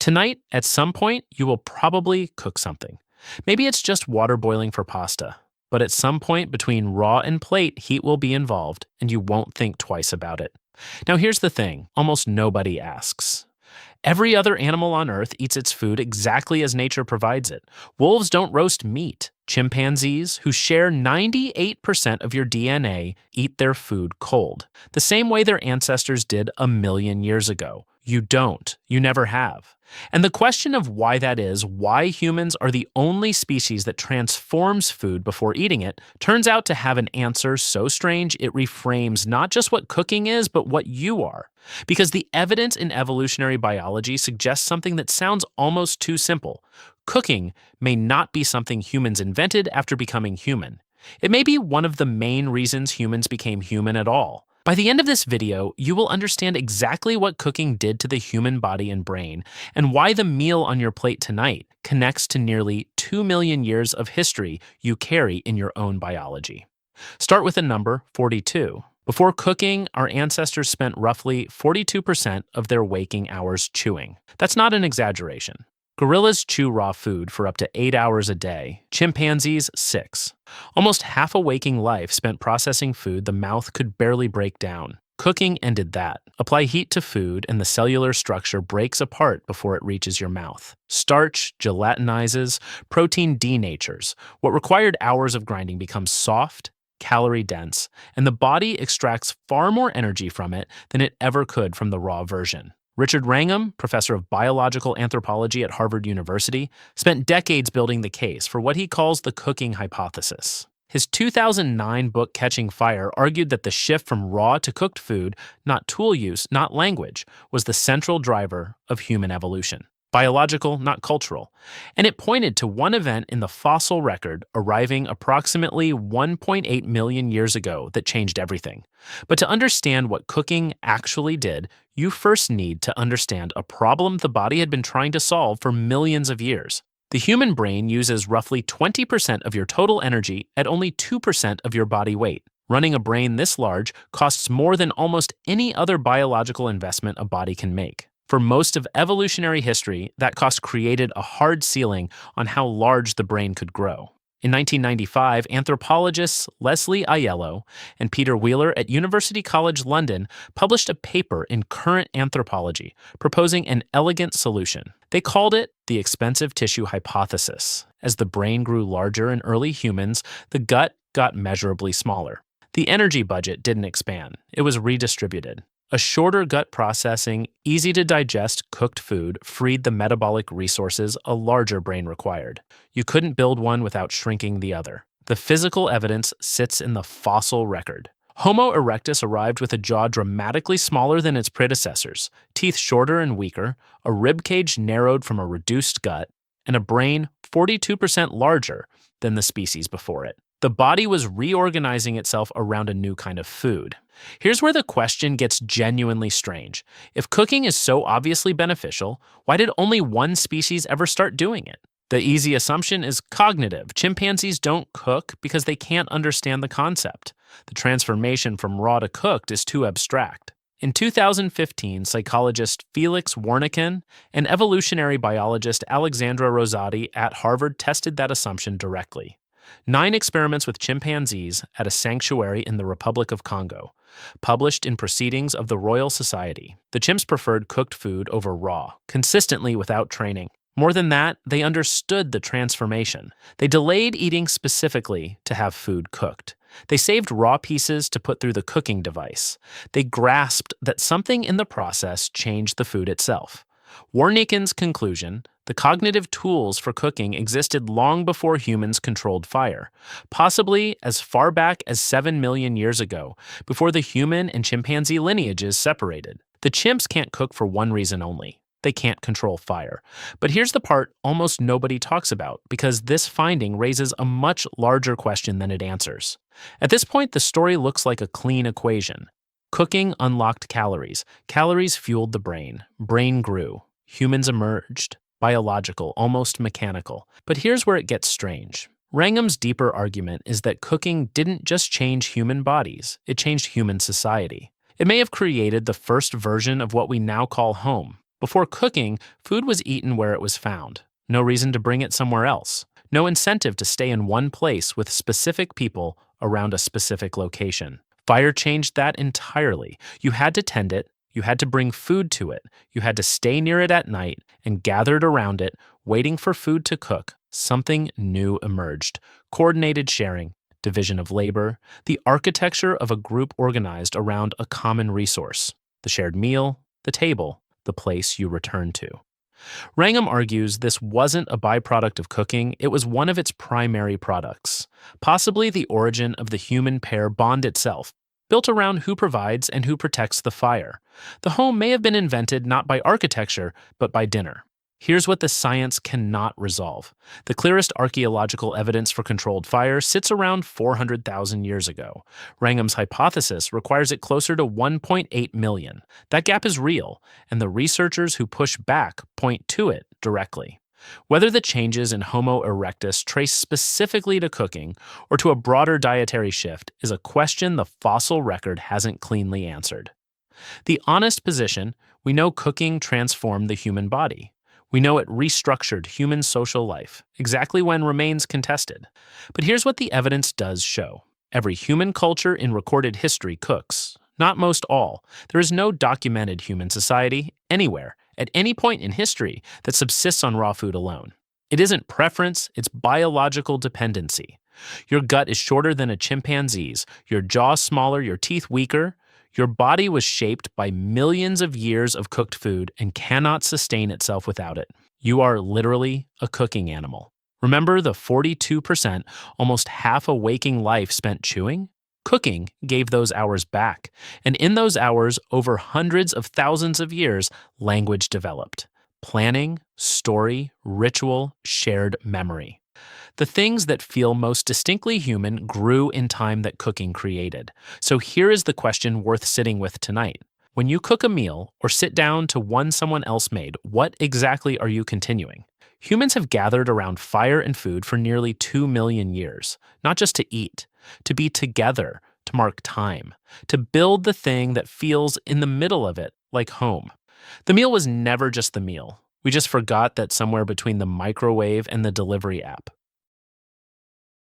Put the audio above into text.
Tonight, at some point, you will probably cook something. Maybe it's just water boiling for pasta. But at some point between raw and plate, heat will be involved, and you won't think twice about it. Now, here's the thing almost nobody asks. Every other animal on Earth eats its food exactly as nature provides it. Wolves don't roast meat. Chimpanzees, who share 98% of your DNA, eat their food cold, the same way their ancestors did a million years ago. You don't. You never have. And the question of why that is, why humans are the only species that transforms food before eating it, turns out to have an answer so strange it reframes not just what cooking is, but what you are. Because the evidence in evolutionary biology suggests something that sounds almost too simple. Cooking may not be something humans invented after becoming human. It may be one of the main reasons humans became human at all. By the end of this video, you will understand exactly what cooking did to the human body and brain, and why the meal on your plate tonight connects to nearly 2 million years of history you carry in your own biology. Start with the number 42. Before cooking, our ancestors spent roughly 42% of their waking hours chewing. That's not an exaggeration. Gorillas chew raw food for up to 8 hours a day, chimpanzees 6. Almost half a waking life spent processing food the mouth could barely break down. Cooking ended that. Apply heat to food and the cellular structure breaks apart before it reaches your mouth. Starch gelatinizes, protein denatures. What required hours of grinding becomes soft, calorie dense, and the body extracts far more energy from it than it ever could from the raw version. Richard Wrangham, professor of biological anthropology at Harvard University, spent decades building the case for what he calls the cooking hypothesis. His 2009 book Catching Fire argued that the shift from raw to cooked food, not tool use, not language, was the central driver of human evolution. Biological, not cultural. And it pointed to one event in the fossil record arriving approximately 1.8 million years ago that changed everything. But to understand what cooking actually did, you first need to understand a problem the body had been trying to solve for millions of years. The human brain uses roughly 20% of your total energy at only 2% of your body weight. Running a brain this large costs more than almost any other biological investment a body can make. For most of evolutionary history, that cost created a hard ceiling on how large the brain could grow. In 1995, anthropologists Leslie Aiello and Peter Wheeler at University College London published a paper in Current Anthropology proposing an elegant solution. They called it the expensive tissue hypothesis. As the brain grew larger in early humans, the gut got measurably smaller. The energy budget didn't expand, it was redistributed. A shorter gut processing, easy to digest cooked food freed the metabolic resources a larger brain required. You couldn't build one without shrinking the other. The physical evidence sits in the fossil record. Homo erectus arrived with a jaw dramatically smaller than its predecessors, teeth shorter and weaker, a rib cage narrowed from a reduced gut, and a brain 42% larger than the species before it. The body was reorganizing itself around a new kind of food. Here's where the question gets genuinely strange. If cooking is so obviously beneficial, why did only one species ever start doing it? The easy assumption is cognitive. Chimpanzees don't cook because they can't understand the concept. The transformation from raw to cooked is too abstract. In 2015, psychologist Felix Warneken and evolutionary biologist Alexandra Rosati at Harvard tested that assumption directly. 9 experiments with chimpanzees at a sanctuary in the Republic of Congo, published in Proceedings of the Royal Society. The chimps preferred cooked food over raw, consistently without training. More than that, they understood the transformation. They delayed eating specifically to have food cooked. They saved raw pieces to put through the cooking device. They grasped that something in the process changed the food itself. Warneken's conclusion: the cognitive tools for cooking existed long before humans controlled fire, possibly as far back as 7 million years ago, before the human and chimpanzee lineages separated. The chimps can't cook for one reason only: they can't control fire. But here's the part almost nobody talks about, because this finding raises a much larger question than it answers. At this point, the story looks like a clean equation. Cooking unlocked calories. Calories fueled the brain. Brain grew. Humans emerged. Biological, almost mechanical. But here's where it gets strange. Wrangham's deeper argument is that cooking didn't just change human bodies, it changed human society. It may have created the first version of what we now call home. Before cooking, food was eaten where it was found. No reason to bring it somewhere else. No incentive to stay in one place with specific people around a specific location. Fire changed that entirely. You had to tend it, you had to bring food to it, you had to stay near it at night, and gathered around it, waiting for food to cook. Something new emerged: coordinated sharing, division of labor, the architecture of a group organized around a common resource: the shared meal, the table, the place you return to. Wrangham argues this wasn't a byproduct of cooking, it was one of its primary products, possibly the origin of the human-pair bond itself, built around who provides and who protects the fire. The home may have been invented not by architecture, but by dinner. Here's what the science cannot resolve. The clearest archaeological evidence for controlled fire sits around 400,000 years ago. Wrangham's hypothesis requires it closer to 1.8 million. That gap is real, and the researchers who push back point to it directly. Whether the changes in Homo erectus trace specifically to cooking or to a broader dietary shift is a question the fossil record hasn't cleanly answered. The honest position: we know cooking transformed the human body. We know it restructured human social life. Exactly when remains contested. But here's what the evidence does show. Every human culture in recorded history cooks. Not most all. There is no documented human society anywhere, at any point in history, that subsists on raw food alone. It isn't preference, it's biological dependency. Your gut is shorter than a chimpanzee's, your jaw smaller, your teeth weaker. Your body was shaped by millions of years of cooked food and cannot sustain itself without it. You are literally a cooking animal. Remember the 42%, almost half a waking life spent chewing? Cooking gave those hours back, and in those hours, over hundreds of thousands of years, language developed. Planning, story, ritual, shared memory. The things that feel most distinctly human grew in time that cooking created. So here is the question worth sitting with tonight. When you cook a meal or sit down to one someone else made, what exactly are you continuing? Humans have gathered around fire and food for nearly 2 million years, not just to eat, to be together, to mark time, to build the thing that feels in the middle of it like home. The meal was never just the meal. We just forgot that somewhere between the microwave and the delivery app,